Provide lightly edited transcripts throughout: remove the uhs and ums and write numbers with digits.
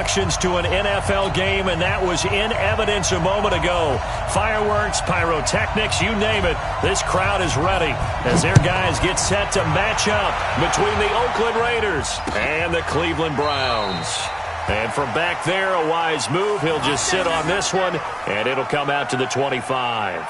introductions to an NFL game, and that was in evidence a moment ago. Fireworks, pyrotechnics, you name it. This crowd is ready as their guys get set to match up between the Oakland Raiders and the Cleveland Browns. And from back there, a wise move. He'll just sit on this one, and it'll come out to the 25.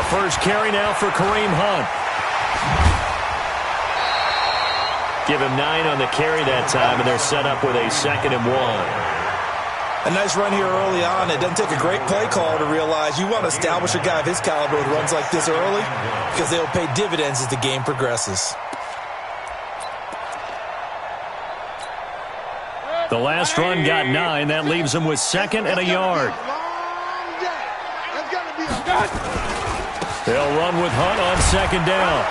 First carry now for Kareem Hunt. Give him 9 on the carry that time, and they're set up with a 2nd and 1. A nice run here early on. It doesn't take a great play call to realize you want to establish a guy of his caliber with runs like this early because they'll pay dividends as the game progresses. The last run got 9. That leaves him with 2nd and a yard. They'll run with Hunt on 2nd down.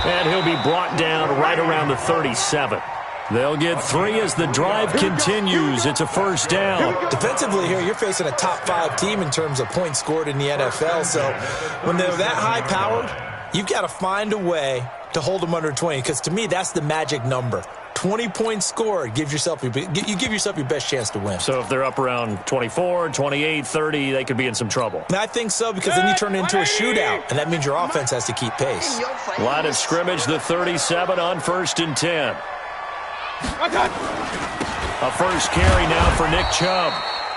And he'll be brought down right around the 37. They'll get 3 as the drive continues. It's a 1st down. Defensively here, you're facing a top-5 team in terms of points scored in the NFL. So when they're that high-powered, you've got to find a way to hold them under 20. Because to me, that's the magic number. 20 points scored, you give yourself your best chance to win. So if they're up around 24, 28, 30, they could be in some trouble. And I think so, because then you turn it into a shootout, and that means your offense has to keep pace. Line of scrimmage, the 37 on 1st and 10. A first carry now for Nick Chubb.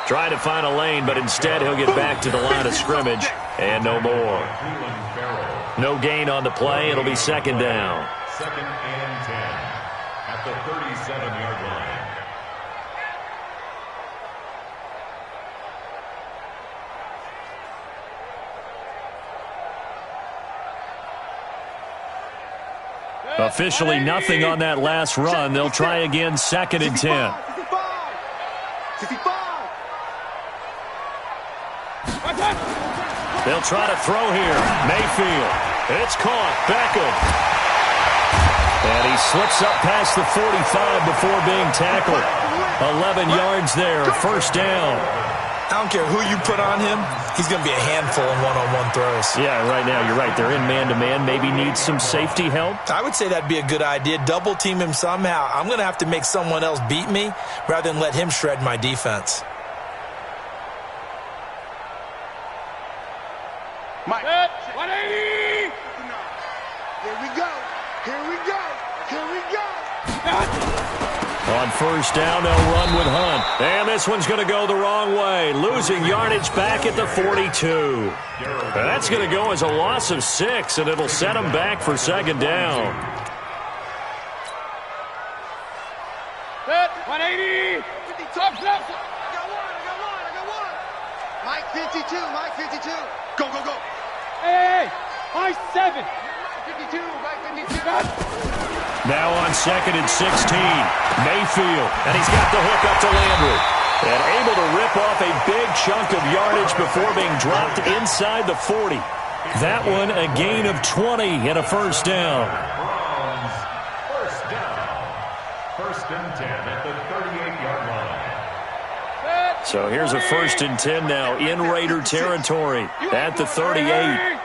Trying to find a lane, but instead he'll get back to the line of scrimmage, and no more. No gain on the play. It'll be 2nd down. 2nd and 10 at the 37-yard line. Officially nothing on that last run. They'll try again, 2nd and 10. They'll try to throw here. Mayfield. It's caught. Beckham. And he slips up past the 45 before being tackled. 11 yards there, 1st down. I don't care who you put on him, he's going to be a handful in one-on-one throws. Yeah, right now, you're right. They're in man-to-man. Maybe needs some safety help. I would say that'd be a good idea. Double team him somehow. I'm going to have to make someone else beat me rather than let him shred my defense. Mike. 180. Here we go. Here we go. Here we go. On 1st down, they'll run with Hunt. And this one's going to go the wrong way. Losing yardage back at the 42. That's going to go as a loss of 6, and it'll set them back for 2nd down. 180. 50 tops up. I got one. Mike 52. Mike 52. Go. Hey. Mike 7. Mike 52. Mike 52. Now on 2nd and 16, Mayfield, and he's got the hook up to Landry. And able to rip off a big chunk of yardage before being dropped inside the 40. That one a gain of 20 and a 1st down. Browns, 1st down. 1st and 10 at the 38-yard line. So here's a 1st and 10 now in Raider territory at the 38.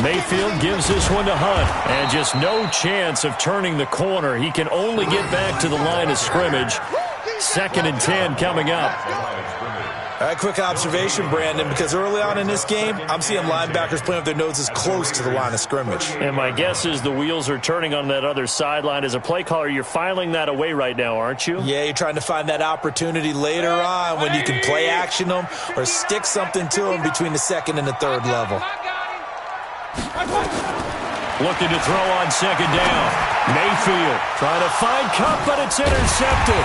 Mayfield gives this one to Hunt, and just no chance of turning the corner. He can only get back to the line of scrimmage. 2nd and 10 coming up. All right, quick observation, Brandon, because early on in this game, I'm seeing linebackers playing with their noses close to the line of scrimmage. And my guess is the wheels are turning on that other sideline. As a play caller, you're filing that away right now, aren't you? Yeah, you're trying to find that opportunity later on when you can play action them or stick something to them between the 2nd and the 3rd level. Looking to throw on 2nd down. Mayfield trying to find Cup, but it's intercepted.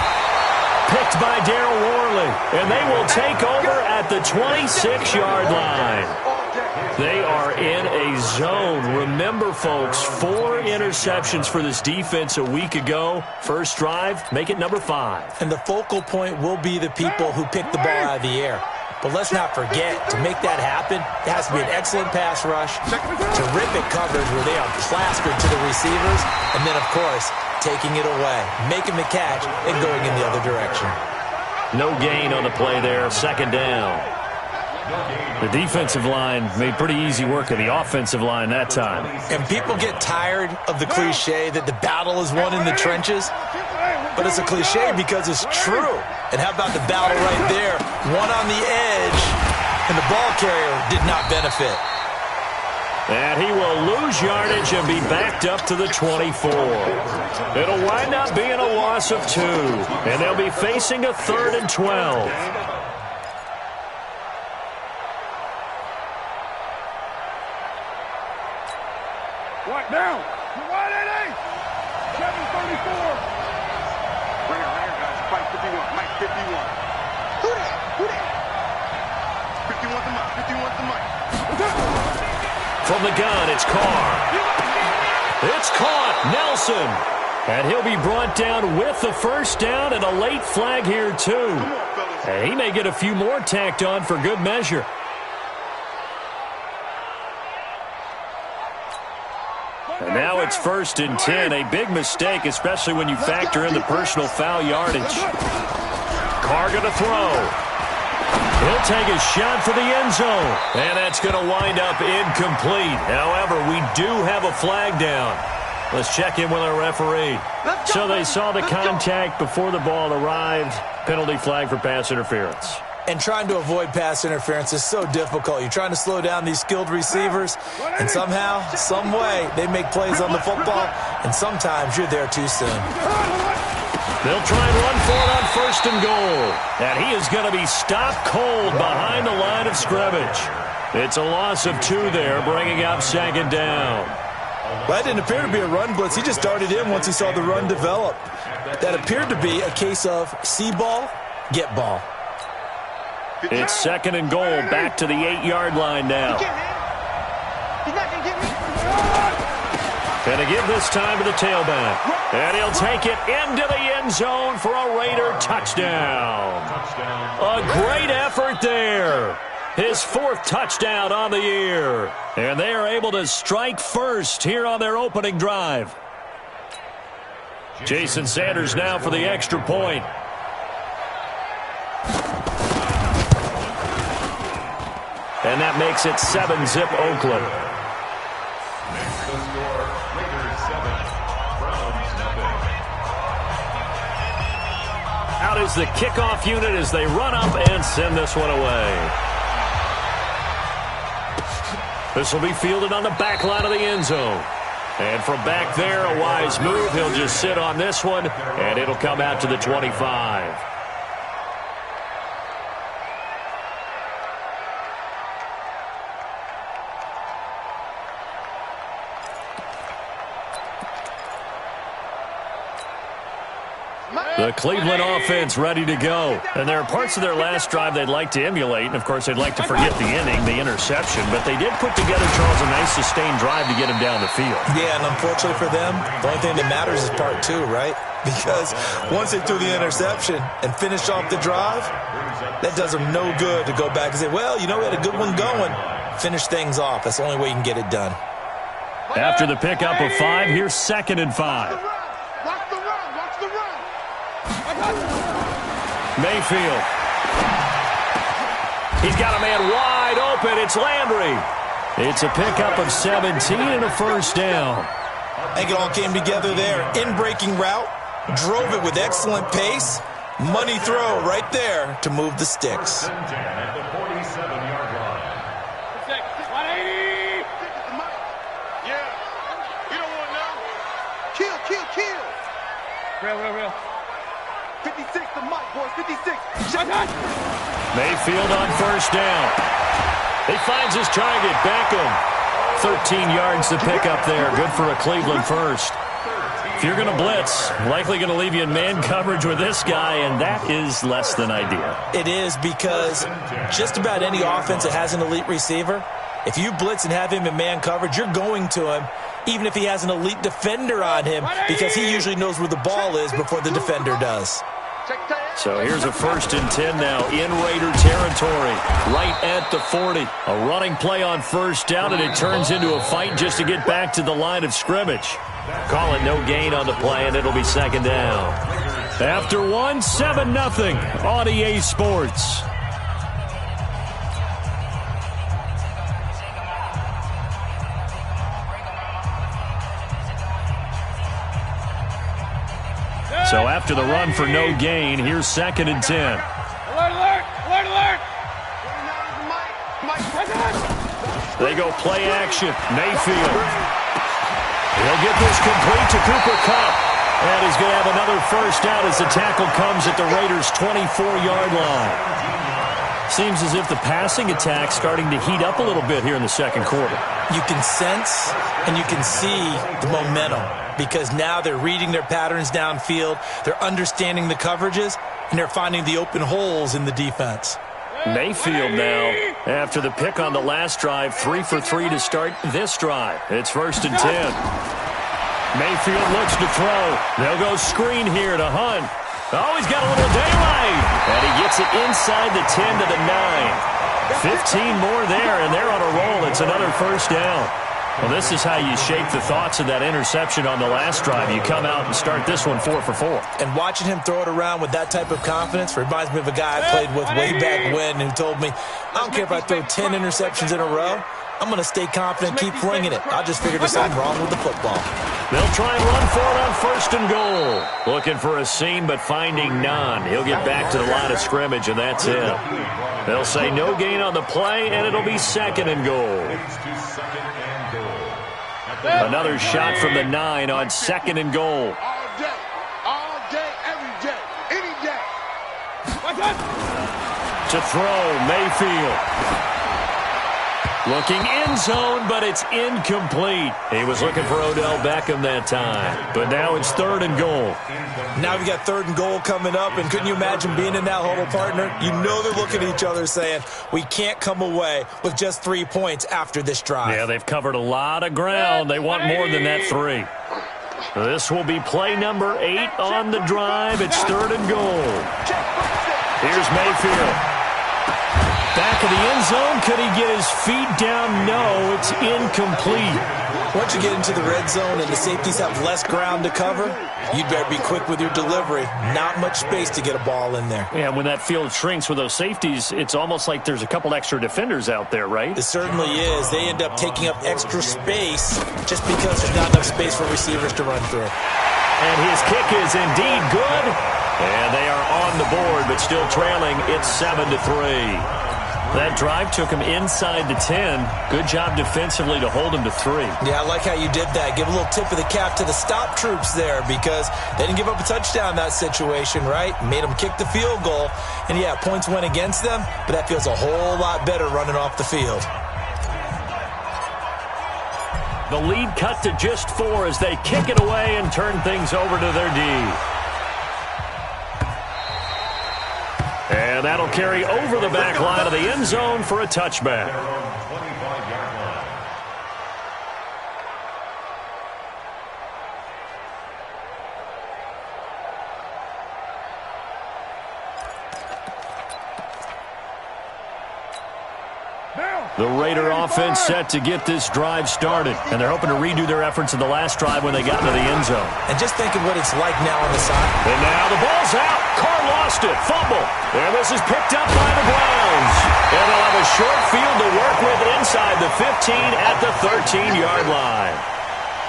Picked by Darryl Worley, and they will take over at the 26-yard line. They are in a zone. Remember, folks, 4 interceptions for this defense a week ago. First drive, make it number 5. And the focal point will be the people who pick the ball out of the air. But let's not forget, to make that happen, it has to be an excellent pass rush, terrific coverage where they are plastered to the receivers, and then, of course, taking it away, making the catch, and going in the other direction. No gain on the play there, second down. The defensive line made pretty easy work of the offensive line that time. And people get tired of the cliche that the battle is won in the trenches, but it's a cliche because it's true. And how about the battle right there? One on the edge, and the ball carrier did not benefit. And he will lose yardage and be backed up to the 24. It'll wind up being a loss of 2, and they'll be facing a 3rd and 12. Right down. Wide 88. 734. Right here, guys. Mike 51. Mike 51. Who that? Who that? 51's the Mike. 51's the Mike. From the gun, it's Carr. It's caught. Nelson. And he'll be brought down with the first down and a late flag here, too. And he may get a few more tacked on for good measure. And now it's 1st and 10. A big mistake, especially when you factor in the personal foul yardage. Carr going to throw. He'll take a shot for the end zone. And that's going to wind up incomplete. However, we do have a flag down. Let's check in with our referee. So they saw the contact before the ball arrived. Penalty flag for pass interference. And trying to avoid pass interference is so difficult. You're trying to slow down these skilled receivers, and somehow, some way, they make plays on the football, and sometimes you're there too soon. They'll try and run for it on 1st and goal. And he is going to be stopped cold behind the line of scrimmage. It's a loss of 2 there, bringing up 2nd down. Well, that didn't appear to be a run blitz. He just darted in once he saw the run develop. That appeared to be a case of see ball, get ball. It's 2nd and goal, back to the 8-yard line now. He's not going to get me. And to give this time to the tailback. And he'll take it into the end zone for a Raider touchdown. A great effort there. His 4th touchdown on the year. And they are able to strike first here on their opening drive. Jason Sanders now for the extra point. And that makes it 7-zip Oakland. Out is the kickoff unit as they run up and send this one away. This will be fielded on the back line of the end zone. And from back there, a wise move. He'll just sit on this one, and it'll come out to the 25. The Cleveland offense ready to go. And there are parts of their last drive they'd like to emulate. And, of course, they'd like to forget the inning, the interception. But they did put together, Charles, a nice sustained drive to get him down the field. Yeah, and unfortunately for them, the only thing that matters is part 2, right? Because once they threw the interception and finished off the drive, that does them no good to go back and say, well, you know, we had a good one going. Finish things off. That's the only way you can get it done. After the pickup of 5, here's 2nd and 5. Mayfield. He's got a man wide open. It's Landry. It's a pickup of 17 and a first down. I think it all came together there. In-breaking route. Drove it with excellent pace. Money throw right there to move the sticks. At the 47-yard line. 180. Yeah. You don't want to know. Kill. Real. 56 to Mike, boys. 56. Shot. Mayfield on first down. He finds his target. Beckham. 13 yards to pick up there. Good for a Cleveland first. If you're going to blitz, likely going to leave you in man coverage with this guy, and that is less than ideal. It is, because just about any offense that has an elite receiver If you blitz and have him in man coverage, you're going to him, even if he has an elite defender on him, because he usually knows where the ball is before the defender does. So here's a 1st and 10 now in Raider territory, right at the 40. A running play on 1st down, and it turns into a fight just to get back to the line of scrimmage. Call it no gain on the play, and it'll be 2nd down. After 1, 7-0 on EA Sports. So after the run for no gain, here's 2nd and 10. Alert, alert, alert, alert. They go play action. Mayfield. He'll get this complete to Cooper Kupp. And he's going to have another 1st down as the tackle comes at the Raiders' 24-yard line. Seems as if the passing attack's starting to heat up a little bit here in the 2nd quarter. You can sense and you can see the momentum because now they're reading their patterns downfield, they're understanding the coverages, and they're finding the open holes in the defense. Mayfield now, after the pick on the last drive, 3 for 3 to start this drive. It's 1st and 10. Mayfield looks to throw. They'll go screen here to Hunt. Oh, he's got a little daylight. And he gets it inside the 10 to the 9. 15 more there, and they're on a roll. It's another 1st down. Well, this is how you shape the thoughts of that interception on the last drive. You come out and start this one 4 for 4. And watching him throw it around with that type of confidence reminds me of a guy I played with way back when who told me, I don't care if I throw 10 interceptions in a row. I'm going to stay confident, keep flinging it. I just figured there's something wrong with the football. They'll try and run for it on 1st and goal. Looking for a seam, but finding none. He'll get back to the line of scrimmage, and that's it. They'll say no gain on the play, and it'll be 2nd and goal. Another shot from the 9 on 2nd and goal. All day, every day, any day. To throw, Mayfield. Looking in zone, but it's incomplete. He was looking for Odell Beckham that time. But now it's 3rd and goal. Now we got 3rd and goal coming up, and couldn't you imagine being in that huddle, partner? You know they're looking at each other saying, we can't come away with just 3 points after this drive. Yeah, they've covered a lot of ground. They want more than that 3. This will be play number 8 on the drive. It's 3rd and goal. Here's Mayfield. Back of the end zone. Could he get his feet down? No, it's incomplete. Once you get into the red zone and the safeties have less ground to cover, you'd better be quick with your delivery. Not much space to get a ball in there. Yeah, when that field shrinks with those safeties, it's almost like there's a couple extra defenders out there, right? It certainly is. They end up taking up extra space just because there's not enough space for receivers to run through. And his kick is indeed good. And they are on the board, but still trailing. It's 7-3. That drive took him inside the 10. Good job defensively to hold him to 3. Yeah, I like how you did that. Give a little tip of the cap to the stop troops there because they didn't give up a touchdown in that situation, right? Made them kick the field goal. And, yeah, points went against them, but that feels a whole lot better running off the field. The lead cut to just 4 as they kick it away and turn things over to their D. And that'll carry over the back line of the end zone for a touchback. The Raider offense set to get this drive started, and they're hoping to redo their efforts in the last drive when they got into the end zone. And just think of what it's like now on the side. And now the ball's out. Carr lost it. Fumble. And this is picked up by the Browns. And they'll have a short field to work with inside the 15 at the 13-yard line.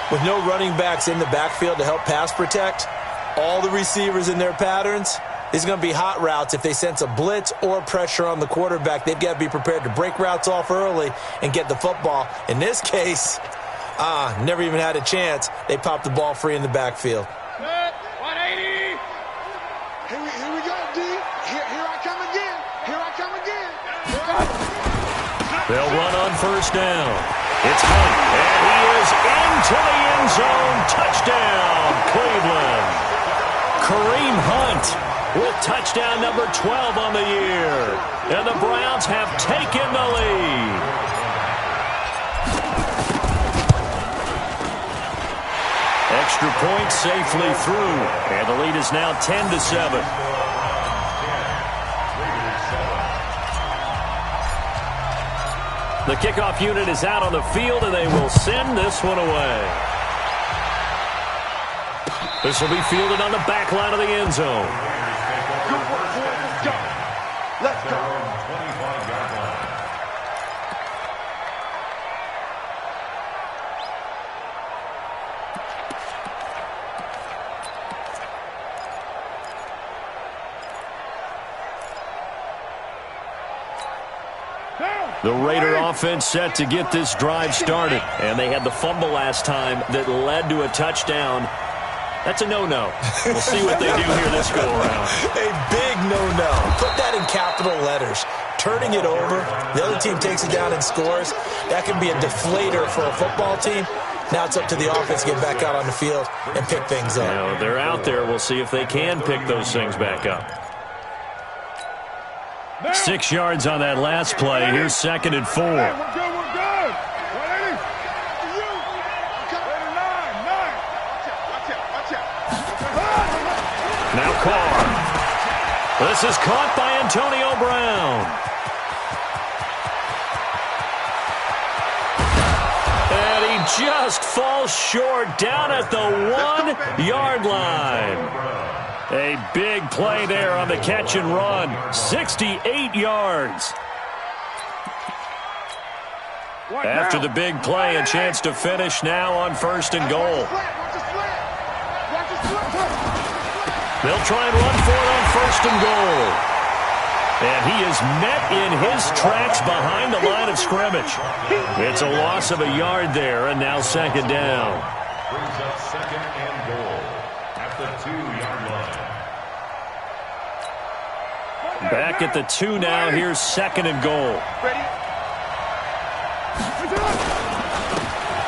With no running backs in the backfield to help pass protect, all the receivers in their patterns, these are going to be hot routes. If they sense a blitz or pressure on the quarterback, they've got to be prepared to break routes off early and get the football. In this case, never even had a chance. They popped the ball free in the backfield. 180. Here we go, D. Here I come again. Here I come again. They'll run on first down. It's Hunt, and he is into the end zone. Touchdown, Cleveland. Kareem Hunt with touchdown number 12 on the year. And the Browns have taken the lead. extra point safely through. And the lead is now 10-7. The kickoff unit is out on the field, and they will send this one away. This will be fielded on the back line of the end zone. Let's go. The Raider offense set to get this drive started. And they had the fumble last time that led to a touchdown. That's a no-no. We'll see what they do here this go-around. A big no-no. Put that in capital letters. Turning it over, the other team takes it down and scores. That can be a deflator for a football team. Now it's up to the offense to get back out on the field and pick things up. You know, they're out there. We'll see if they can pick those things back up. 6 yards on that last play. Here's 2nd and 4. We're good. Now Carr. This is caught by Antonio Brown. And he just falls short down at the 1-yard line. A big play there on the catch and run. 68 yards. After the big play, a chance to finish now on 1st and goal. They'll try and run for it on 1st and goal. And he is met in his tracks behind the line of scrimmage. It's a loss of a yard there, and now 2nd down. Brings up 2nd and goal at the 2-yard line. Back at the 2 now. Here's 2nd and goal.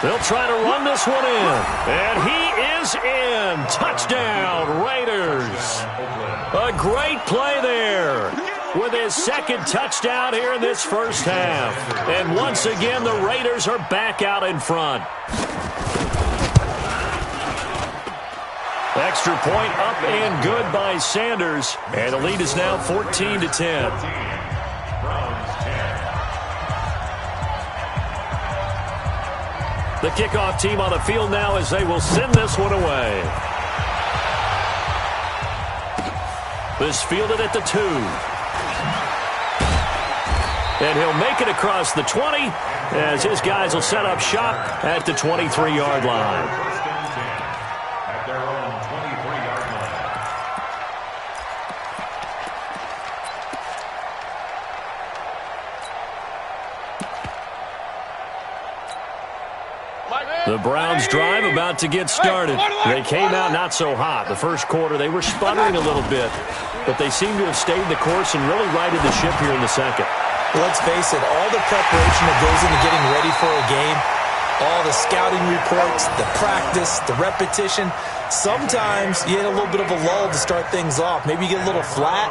They'll try to run this one in. And he is in. Touchdown, Raiders. A great play there with his 2nd touchdown here in this first half. And once again, the Raiders are back out in front. Extra point up and good by Sanders. And the lead is now 14-10. The kickoff team on the field now as they will send this one away. This fielded at the 2. And he'll make it across the 20 as his guys will set up shop at the 23-yard line. At their own 23-yard line. The Browns drive about to get started. They came out not so hot. The first quarter, they were sputtering a little bit, but they seem to have stayed the course and really righted the ship here in the second. Well, let's face it, all the preparation that goes into getting ready for a game, all the scouting reports, the practice, the repetition, sometimes you get a little bit of a lull to start things off. Maybe you get a little flat,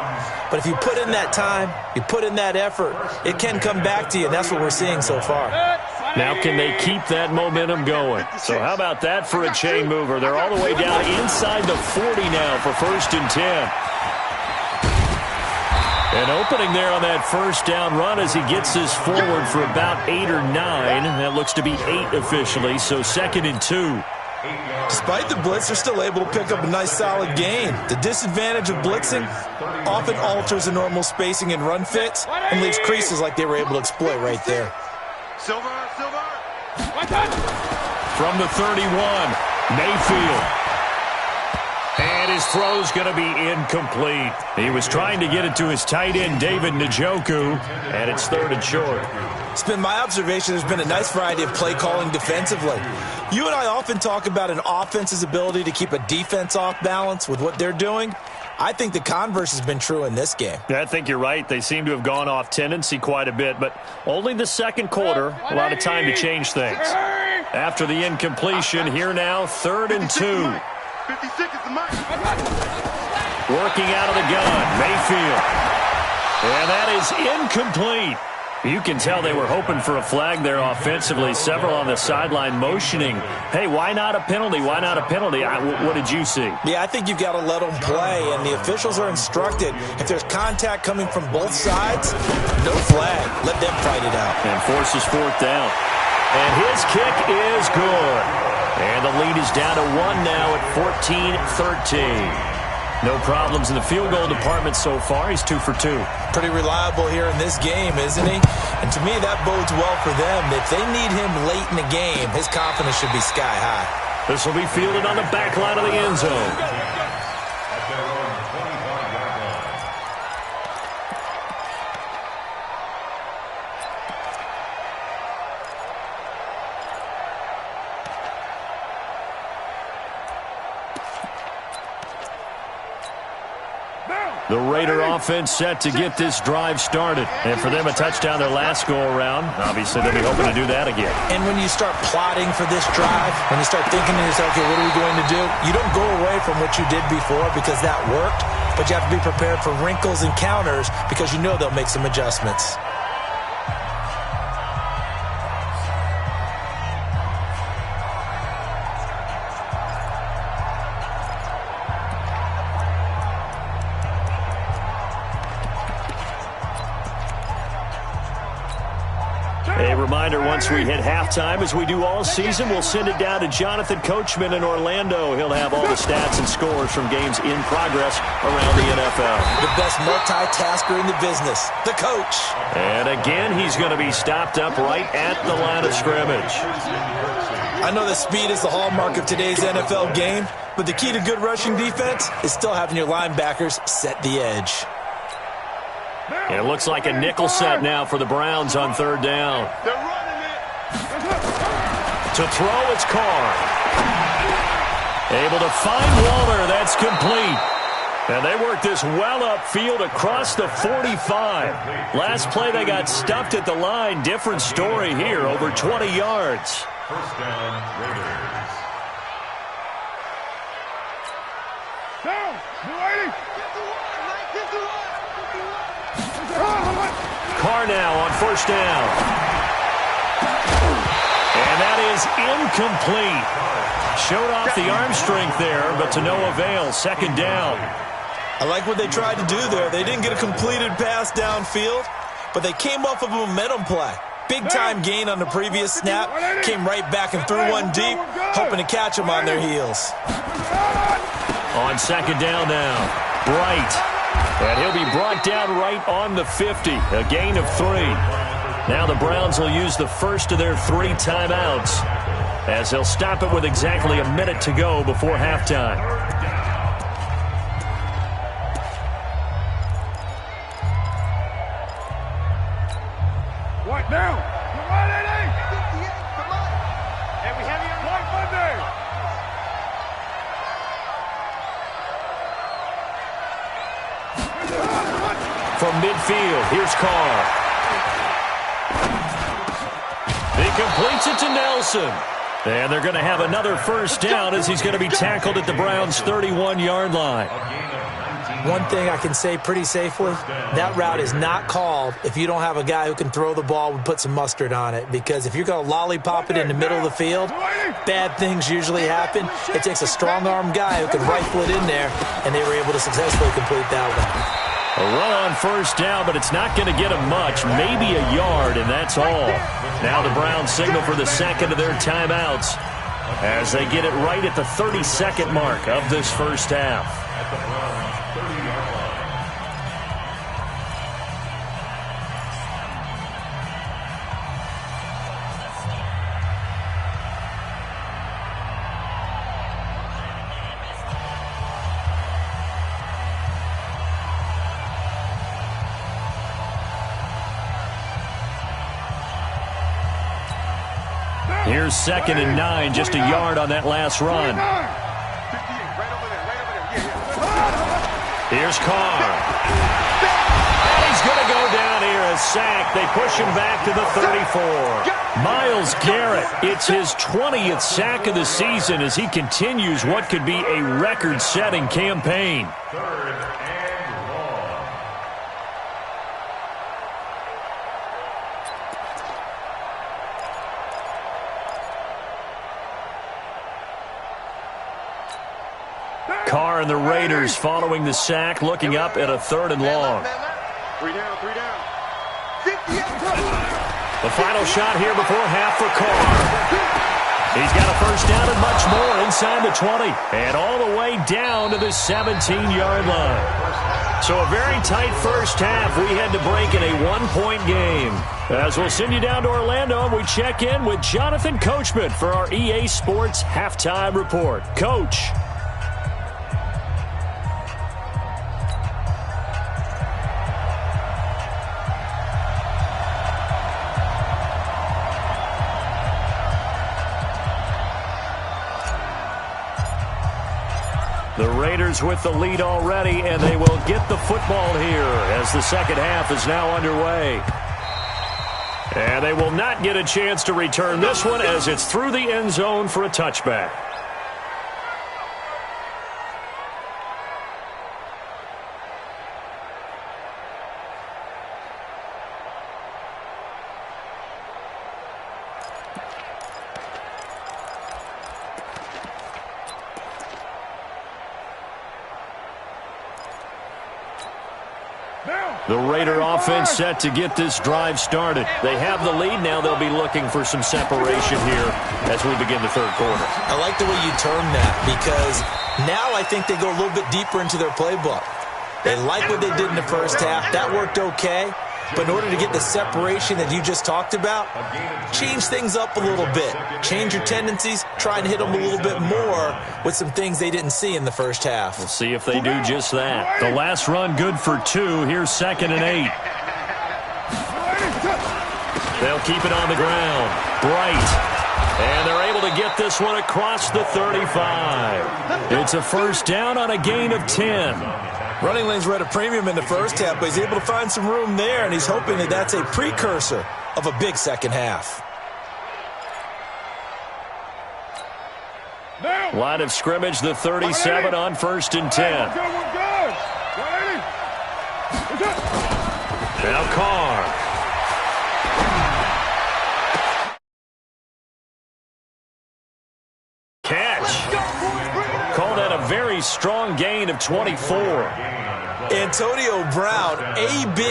but if you put in that time, you put in that effort, it can come back to you, and that's what we're seeing so far. Now can they keep that momentum going? So how about that for a chain mover? They're all the way down inside the 40 now for 1st and 10. An opening there on that first down run as he gets this forward for about 8 or 9. That looks to be 8 officially, so 2nd and 2. Despite the blitz, they're still able to pick up a nice solid gain. The disadvantage of blitzing often alters the normal spacing and run fits and leaves creases like they were able to exploit right there. Silver. From the 31, Mayfield. And his throw's going to be incomplete. He was trying to get it to his tight end, David Njoku, and it's 3rd and short. It's been my observation there's been a nice variety of play calling defensively. You and I often talk about an offense's ability to keep a defense off balance with what they're doing. I think the converse has been true in this game. Yeah, I think you're right. They seem to have gone off tendency quite a bit, but only the second quarter, a lot of time to change things. After the incompletion, here now, 3rd and 2. 56 is the mic. Working out of the gun, Mayfield. And that is incomplete. You can tell they were hoping for a flag there offensively. Several on the sideline motioning, hey, why not a penalty? Why not a penalty? What did you see? Yeah, I think you've got to let them play, and the officials are instructed. If there's contact coming from both sides, no flag. Let them fight it out. And forces fourth down. And his kick is good. And the lead is down to 1 now at 14-13. No problems in the field goal department so far. He's 2 for 2. Pretty reliable here in this game, isn't he? And to me, that bodes well for them. If they need him late in the game, his confidence should be sky high. This will be fielded on the back line of the end zone. The Raider offense set to get this drive started. And for them, a touchdown their last go-around. Obviously, they'll be hoping to do that again. And when you start plotting for this drive, when you start thinking to yourself, okay, what are we going to do? You don't go away from what you did before because that worked, but you have to be prepared for wrinkles and counters because you know they'll make some adjustments. A reminder, once we hit halftime, as we do all season, we'll send it down to Jonathan Coachman in Orlando. He'll have all the stats and scores from games in progress around the NFL. The best multitasker in the business, the coach. And again, he's going to be stopped up right at the line of scrimmage. I know that speed is the hallmark of today's NFL game, but the key to good rushing defense is still having your linebackers set the edge. And it looks like a nickel set now for the Browns on third down. They're running it. To throw, it's Carr. Able to find Waller. That's complete. And they worked this well upfield across the 45. Last play, they got stuffed at the line. Different story here, over 20 yards. First down, Raiders. Down. Get the line, Mike. Get the line. Carr now on first down. And that is incomplete. Showed off the arm strength there, but to no avail. Second down. I like what they tried to do there. They didn't get a completed pass downfield, but they came off of a momentum play. Big-time gain on the previous snap. Came right back and threw one deep, hoping to catch them on their heels. On second down now. Bright. And he'll be brought down right on the 50. A gain of 3. Now the Browns will use the first of their 3 timeouts as they'll stop it with exactly a minute to go before halftime. What now? Come on, Eddie! Come on! And we have you on White Monday! From midfield, here's Carr. He completes it to Nelson. And they're going to have another first down as he's going to be tackled at the Browns' 31-yard line. One thing I can say pretty safely, that route is not called if you don't have a guy who can throw the ball and put some mustard on it. Because if you're going to lollipop it in the middle of the field, bad things usually happen. It takes a strong-arm guy who can rifle it in there, and they were able to successfully complete that one. A run on first down, but it's not going to get him much, maybe a yard, and that's all. Now the Browns signal for the second of their timeouts as they get it right at the 30-second mark of this first half. At the Browns' 30-yard line. Here's 2nd and 9, just a yard on that last run. Here's Carr. And he's going to go down here, a sack. They push him back to the 34. Myles Garrett, it's his 20th sack of the season as he continues what could be a record-setting campaign. Carr and the Raiders following the sack, looking up at a 3rd and long. 3 down, 3 down. The final shot here before half for Carr. He's got a first down and much more inside the 20 and all the way down to the 17-yard line. So a very tight first half. We had to break in a 1-point game. As we'll send you down to Orlando, and we check in with Jonathan Coachman for our EA Sports Halftime Report. Coach. The Raiders with the lead already, and they will get the football here as the second half is now underway. And they will not get a chance to return this one as it's through the end zone for a touchback. The Raider offense set to get this drive started. They have the lead. Now they'll be looking for some separation here as we begin the third quarter. I like the way you term that because now I think they go a little bit deeper into their playbook. They like what they did in the first half. That worked okay. But in order to get the separation that you just talked about, change things up a little bit. Change your tendencies. Try and hit them a little bit more with some things they didn't see in the first half. We'll see if they do just that. The last run good for 2. Here's 2nd and 8. They'll keep it on the ground. Bright. And they're able to get this one across the 35. It's a first down on a gain of 10. Running lanes were at a premium in the first half, but he's able to find some room there, and he's hoping that that's a precursor of a big second half. Line of scrimmage, the 37 on 1st and 10. Now Carr. Catch. Called out a very strong gain of 24. Antonio Brown, AB,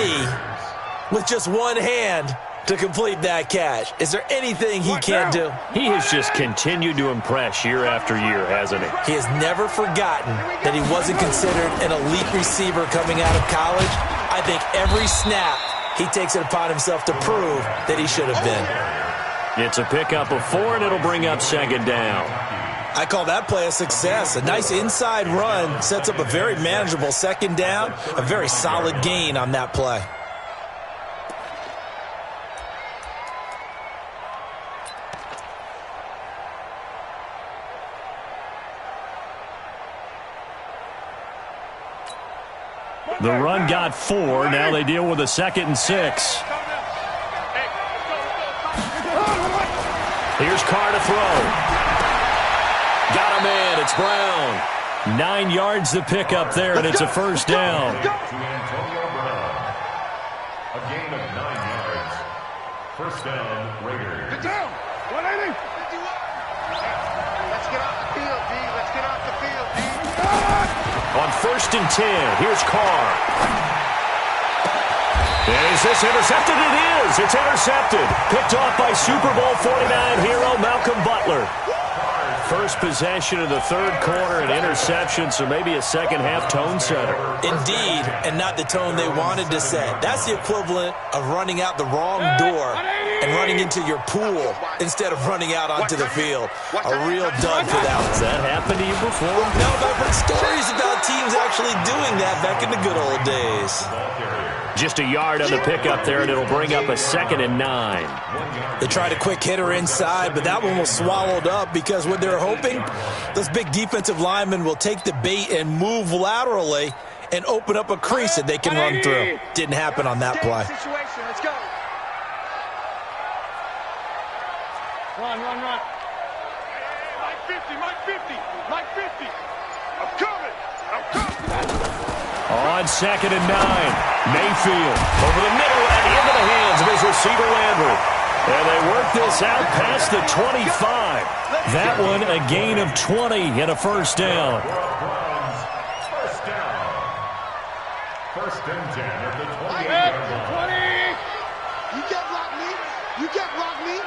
with just one hand to complete that catch. Is there anything he can't do? He has just continued to impress year after year, hasn't he? He has never forgotten that he wasn't considered an elite receiver coming out of college. I think every snap he takes it upon himself to prove that he should have been. It's a pickup of 4, and it'll bring up 2nd down. I call that play a success. A nice inside run sets up a very manageable 2nd down, a very solid gain on that play. The run got 4. Now they deal with a 2nd and 6. Here's Carr to throw. Got him in. It's Brown. 9 yards the pickup there, and it's a first down. To Antonio Brown. A gain of 9 yards. First down, Raiders. Get down. 180. Let's get off the field, D. Let's get off the field, D. On 1st and 10, here's Carr. Is this intercepted? It is. It's intercepted. Picked off by Super Bowl 49 hero Malcolm Butler. First possession of the third quarter, an interception, so maybe a second half tone setter. Indeed, and not the tone they wanted to set. That's the equivalent of running out the wrong door and running into your pool instead of running out onto the field. A real dud for that one. Has that happened to you before? No, but I've heard stories about teams actually doing that back in the good old days. Just a yard on the pickup there, and it'll bring up a 2nd and 9. They tried a quick hitter inside, but that one was swallowed up because what they're hoping, those big defensive linemen will take the bait and move laterally and open up a crease that they can run through. Didn't happen on that play. Let's go. Run. Mike 50, Mike 50, Mike 50. I'm coming. On 2nd and 9, Mayfield over the middle and into the hands of his receiver Landry. And they work this out past the 25. That one a gain of 20 and a first down. First and 10 at the 28-yard line. You can't block me. You can't block me.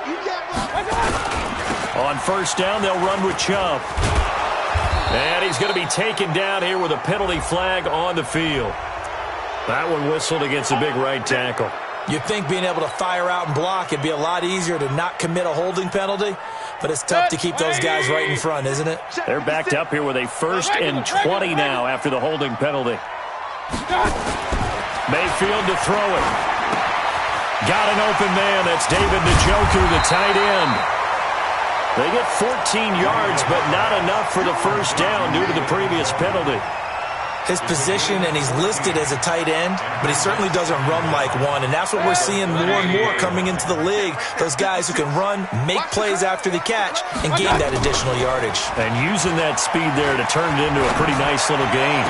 You can't block me. On first down, they'll run with Chubb. And he's going to be taken down here with a penalty flag on the field. That one whistled against a big right tackle. You'd think being able to fire out and block, it'd be a lot easier to not commit a holding penalty, but it's tough to keep those guys right in front, isn't it? They're backed up here with a 1st and 20 now after the holding penalty. Mayfield to throw it. Got an open man. That's David Njoku, the tight end. They get 14 yards, but not enough for the first down due to the previous penalty. His position, and he's listed as a tight end, but he certainly doesn't run like one, and that's what we're seeing more and more coming into the league. Those guys who can run, make plays after the catch, and gain that additional yardage. And using that speed there to turn it into a pretty nice little gain.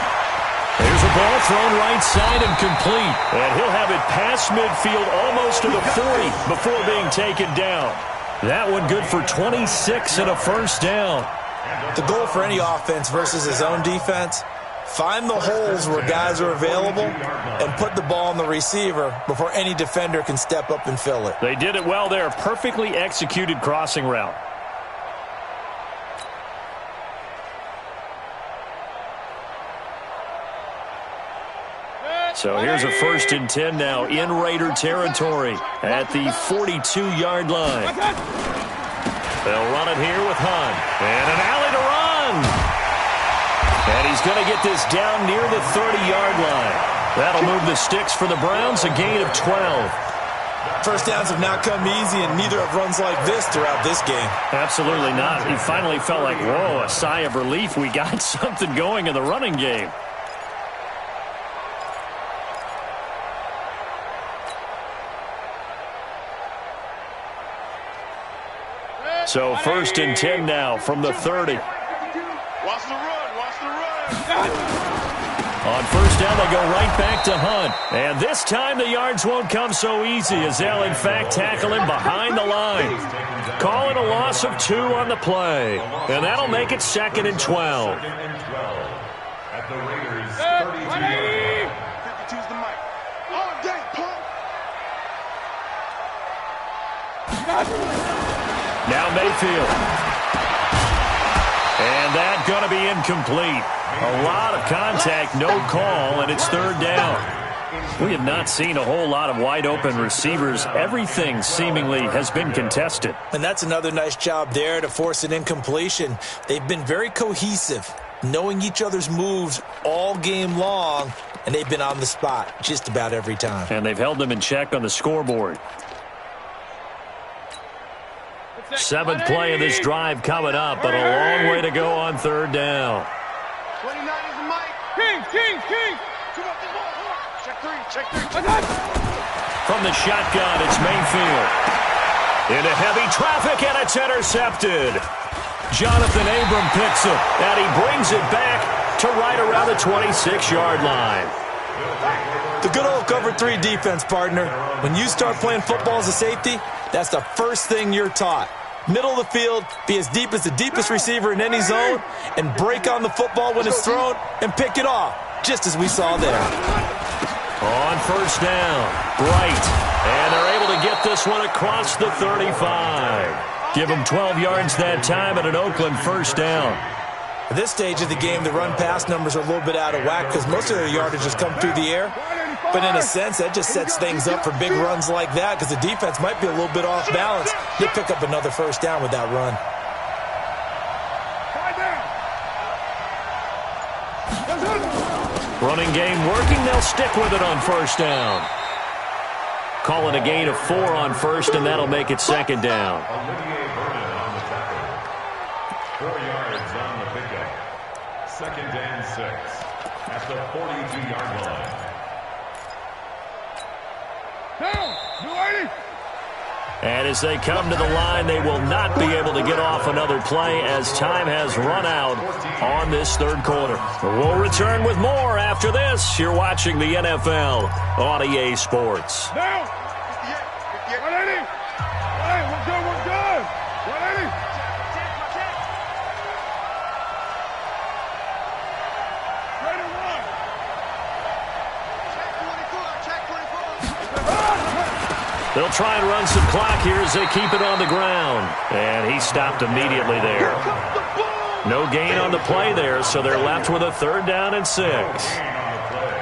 There's a ball thrown right side and complete. And he'll have it past midfield almost to the 40 before being taken down. That one good for 26 and a first down. The goal for any offense versus his own defense, find the holes where guys are available and put the ball on the receiver before any defender can step up and fill it. They did it well there. Perfectly executed crossing route. So here's a 1st and 10 now in Raider territory at the 42-yard line. They'll run it here with Hunt. And an alley to run. And he's going to get this down near the 30-yard line. That'll move the sticks for the Browns, a gain of 12. First downs have not come easy, and neither have runs like this throughout this game. Absolutely not. He finally felt like, whoa, a sigh of relief. We got something going in the running game. So 1st and 10 now from the 30. Watch the run. Watch the run. On first down, they go right back to Hunt. And this time the yards won't come so easy as they'll, in fact, tackle him behind the line. Call it a loss of 2 on the play. And that'll make it 2nd and 12. At the Raiders' 32-yard line. 52's the mic. All day, punk. Now Mayfield. And that going to be incomplete. A lot of contact, no call, and it's 3rd down. We have not seen a whole lot of wide-open receivers. Everything seemingly has been contested. And that's another nice job there to force an incompletion. They've been very cohesive, knowing each other's moves all game long, and they've been on the spot just about every time. And they've held them in check on the scoreboard. 7th play of this drive coming up, but a long way to go on 3rd down. 29 is the mic. King. Come on. Check 3. From the shotgun, it's Mayfield. Into heavy traffic, and it's intercepted. Jonathan Abram picks it, and he brings it back to right around the 26-yard line. The good old cover 3 defense, partner. When you start playing football as a safety, that's the first thing you're taught. Middle of the field, be as deep as the deepest receiver in any zone, and break on the football when it's thrown and pick it off, just as we saw there. On first down, right, and they're able to get this one across the 35. Give them 12 yards that time at an Oakland first down. At this stage of the game, the run-pass numbers are a little bit out of whack because most of their yardage has come through the air. But in a sense, that just sets things up for big runs like that because the defense might be a little bit off balance. They pick up another first down with that run. Running game working. They'll stick with it on first down. Call it a gain of 4 on first, and that'll make it 2nd down. 4 yards on the pickup. 2nd and 6 at the 42-yard line. And as they come to the line, they will not be able to get off another play as time has run out on this 3rd quarter. We'll return with more after this. You're watching the NFL on EA Sports. Now! 180! Hey, we're good! 180! Ready to run! They'll try and run some clock here as they keep it on the ground. And he stopped immediately there. No gain on the play there, so they're left with a 3rd down and 6.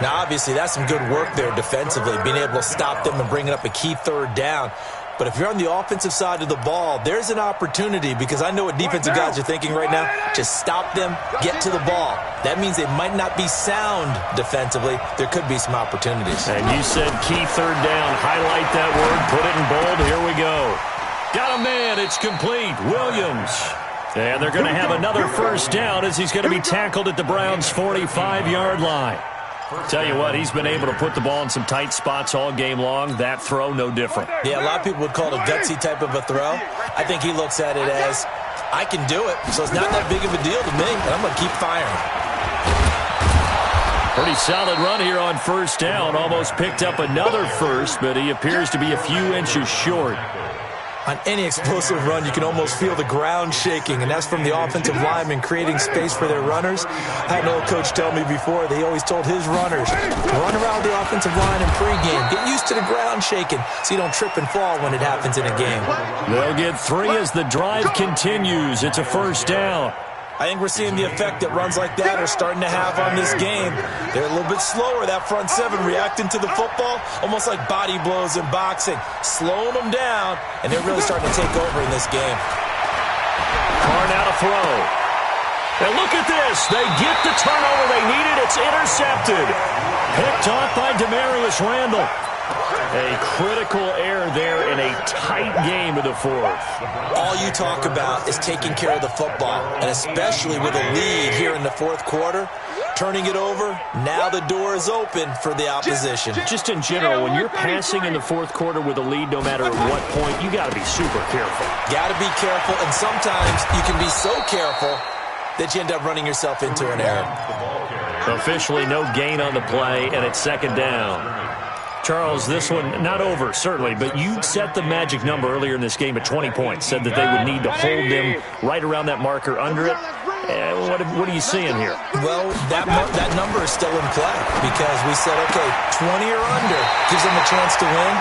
Now, obviously, that's some good work there defensively, being able to stop them and bringing up a key 3rd down. But if you're on the offensive side of the ball, there's an opportunity, because I know what defensive guys are thinking right now. Just stop them, get to the ball. That means they might not be sound defensively. There could be some opportunities. And you said key 3rd down. Highlight that word. Put it in bold. Here we go. Got a man. It's complete. Williams. And they're going to have another 1st down as he's going to be tackled at the Browns' 45-yard line. Tell you what, he's been able to put the ball in some tight spots all game long. That throw, no different. Yeah, a lot of people would call it a gutsy type of a throw. I think he looks at it as, I can do it, so it's not that big of a deal to me, and I'm going to keep firing. Pretty solid run here on 1st down. Almost picked up another 1st, but he appears to be a few inches short. On any explosive run, you can almost feel the ground shaking, and that's from the offensive linemen creating space for their runners. I had an old coach tell me before, they always told his runners, run around the offensive line in pregame. Get used to the ground shaking so you don't trip and fall when it happens in a game. They'll get 3 as the drive continues. It's a 1st down. I think we're seeing the effect that runs like that are starting to have on this game. They're a little bit slower, that front 7, reacting to the football, almost like body blows in boxing, slowing them down, and they're really starting to take over in this game. Carr now to throw. And look at this. They get the turnover they needed. It's intercepted. Picked off by Demarius Randall. A critical error there in a tight game of the 4th. All you talk about is taking care of the football, and especially with a lead here in the 4th quarter, turning it over, now the door is open for the opposition. Just in general, when you're passing in the 4th quarter with a lead, no matter at what point, you got to be super careful. Got to be careful, and sometimes you can be so careful that you end up running yourself into an error. Officially no gain on the play, and it's 2nd down. Charles, this one, not over, certainly, but you set the magic number earlier in this game at 20 points, said that they would need to hold them right around that marker under it. What are you seeing here? Well, that number is still in play because we said, okay, 20 or under gives them a chance to win.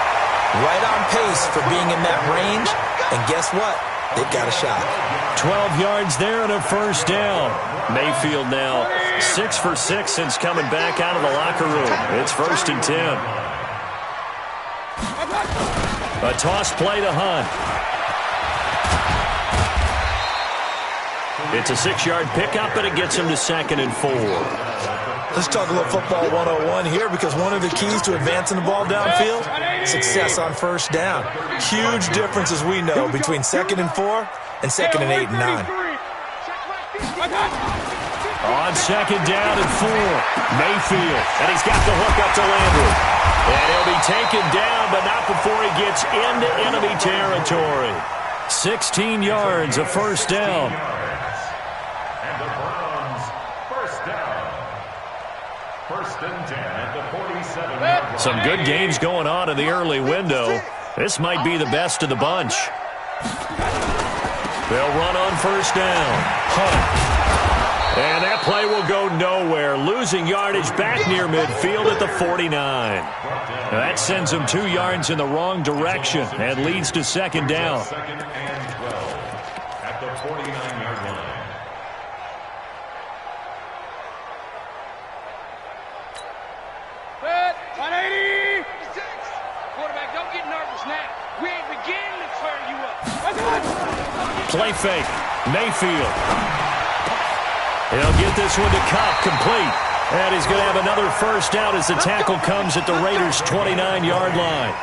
Right on pace for being in that range, and guess what? They've got a shot. 12 yards there and a 1st down. Mayfield now 6 for 6 since coming back out of the locker room. It's 1st and 10. A toss play to Hunt. It's a 6-yard pickup, and it gets him to 2nd and 4. Let's talk a little football 101 here, because one of the keys to advancing the ball downfield, success on 1st down. Huge difference, as we know, between 2nd and 4 and 2nd and 8 and 9. On 2nd down and 4, Mayfield, and he's got the hook up to Landry. And he'll be taken down, but not before he gets into enemy territory. 16 yards, a 1st down. And the Browns, 1st down. 1st and 10 at the 47. Some good games going on in the early window. This might be the best of the bunch. They'll run on 1st down. Hunt. And that play will go nowhere. Losing yardage back near midfield at the 49. Now that sends them 2 yards in the wrong direction and leads to 2nd down. 2nd and 12 at the 49-yard line. Set, 180. Quarterback, don't get nervous now. We ain't beginning to turn you up. Play fake. Mayfield. He'll get this one to Cup, complete. And he's going to have another 1st down as the tackle comes at the Raiders' 29-yard line.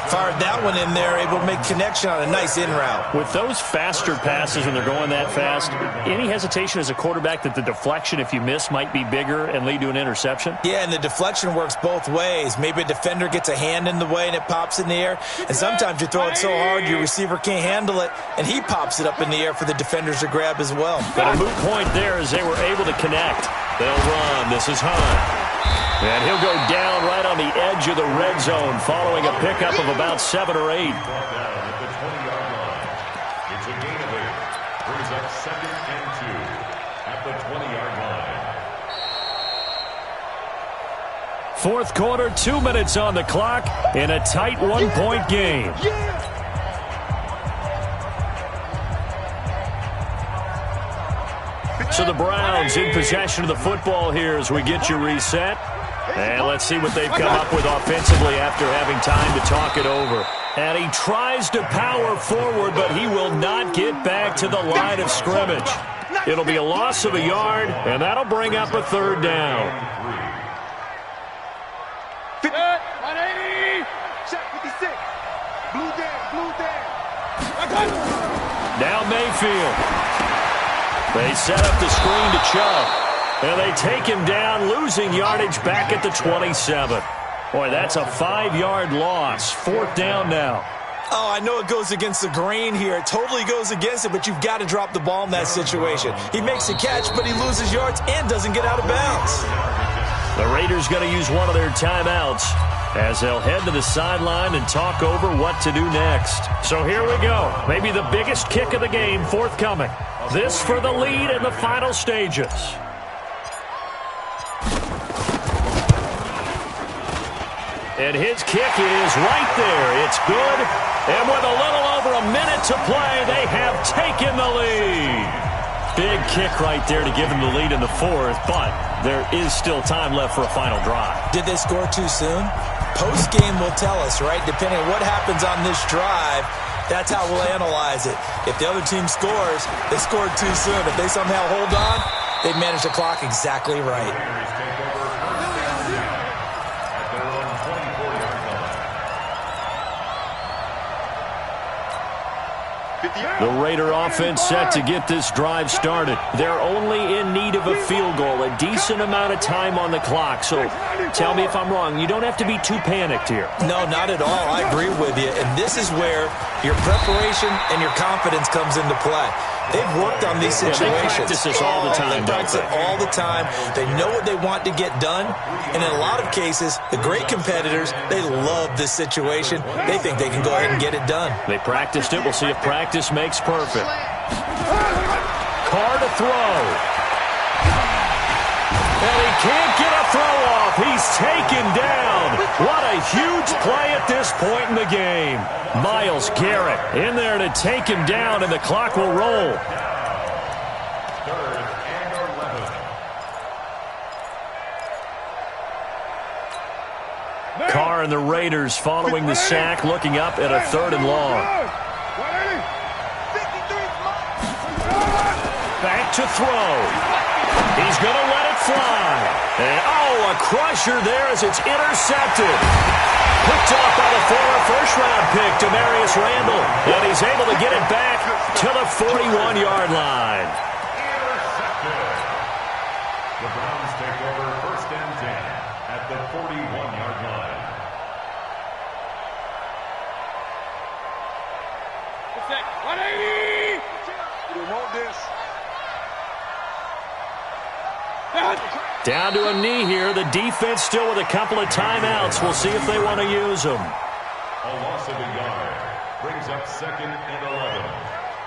Fired that one in there, able to make connection on a nice in route. With those faster passes when they're going that fast, any hesitation as a quarterback that the deflection, if you miss, might be bigger and lead to an interception? Yeah, and the deflection works both ways. Maybe a defender gets a hand in the way and it pops in the air. And sometimes you throw it so hard your receiver can't handle it, and he pops it up in the air for the defenders to grab as well. But a moot point there as they were able to connect. They'll run. This is Hunt. And he'll go down right on the edge of the red zone following a pickup of about 7 or 8. It's a gain of 8. Brings up 2nd and 2 at the 20-yard line. Fourth quarter, 2 minutes on the clock in a tight one-point game. So the Browns in possession of the football here as we get you reset. And let's see what they've come up with offensively after having time to talk it over. And he tries to power forward, but he will not get back to the line of scrimmage. It'll be a loss of a yard, and that'll bring up a third down. 180. Sha357. Blue down. Now Mayfield. They set up the screen to Chubb. And they take him down, losing yardage back at the 27. Boy, that's a 5-yard loss. Fourth down now. Oh, I know it goes against the grain here. It totally goes against it, but you've got to drop the ball in that situation. He makes a catch, but he loses yards and doesn't get out of bounds. The Raiders going to use one of their timeouts as they'll head to the sideline and talk over what to do next. So here we go. Maybe the biggest kick of the game forthcoming. This for the lead in the final stages. And his kick is right there. It's good. And with a little over a minute to play, they have taken the lead. Big kick right there to give them the lead in the fourth, but there is still time left for a final drive. Did they score too soon? Post-game will tell us, right? Depending on what happens on this drive, that's how we'll analyze it. If the other team scores, they scored too soon. If they somehow hold on, they've managed the clock exactly right. The Raider offense set to get this drive started. They're only in need of a field goal, a decent amount of time on the clock. So tell me if I'm wrong. You don't have to be too panicked here. No, not at all. I agree with you. And this is where your preparation and your confidence comes into play. They've worked on these situations. They practice this all the time. They practice it all the time. They know what they want to get done. And in a lot of cases, the great competitors, they love this situation. They think they can go ahead and get it done. They practiced it. We'll see if practice makes perfect. Carr to throw. And he can't get a throw off. He's taken down. What a huge play at this point in the game. Myles Garrett in there to take him down, and the clock will roll. Third and 11. Carr and the Raiders following the sack, looking up at a third and long. Back to throw. He's going to let it fly. And, oh, a crusher there as it's intercepted. Picked off by the former first-round pick, Demarius Randall. And he's able to get it back to the 41-yard line. Intercepted. The Browns take over first and 10 at the 41-yard line. What's that? 180! You want this? Down to a knee here. The defense still with a couple of timeouts. We'll see if they want to use them. A loss of a yard brings up second and 11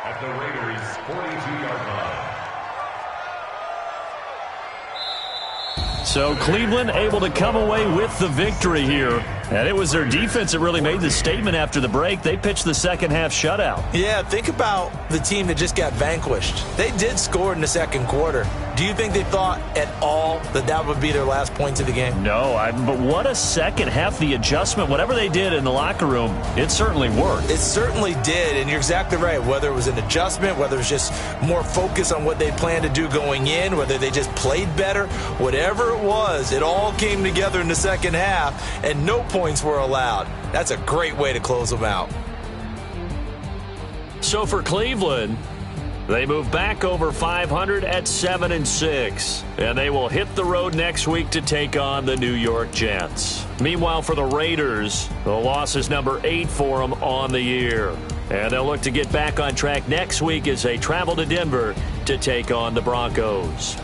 at the Raiders' 42-yard line. So Cleveland able to come away with the victory here. And it was their defense that really made the statement after the break. They pitched the second half shutout. Yeah, think about the team that just got vanquished. They did score in the second quarter. Do you think they thought at all that that would be their last points of the game? No, but what a second half. The adjustment, whatever they did in the locker room, it certainly worked. It certainly did, and you're exactly right. Whether it was an adjustment, whether it was just more focus on what they planned to do going in, whether they just played better, whatever it was, it all came together in the second half, and no points were allowed. That's a great way to close them out. So for Cleveland, they move back over 500 at 7-6, and they will hit the road next week to take on the New York Jets. Meanwhile, for the Raiders, the loss is number 8 for them on the year, and they'll look to get back on track next week as they travel to Denver to take on the Broncos.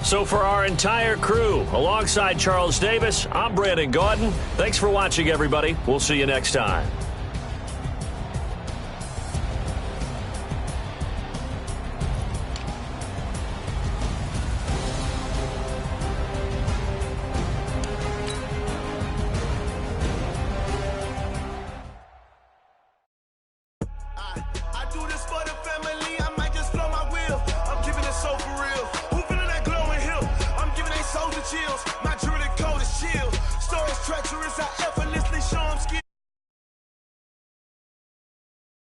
So for our entire crew, alongside Charles Davis, I'm Brandon Gaudin. Thanks for watching, everybody. We'll see you next time. treacherous, I effortlessly show 'em skill.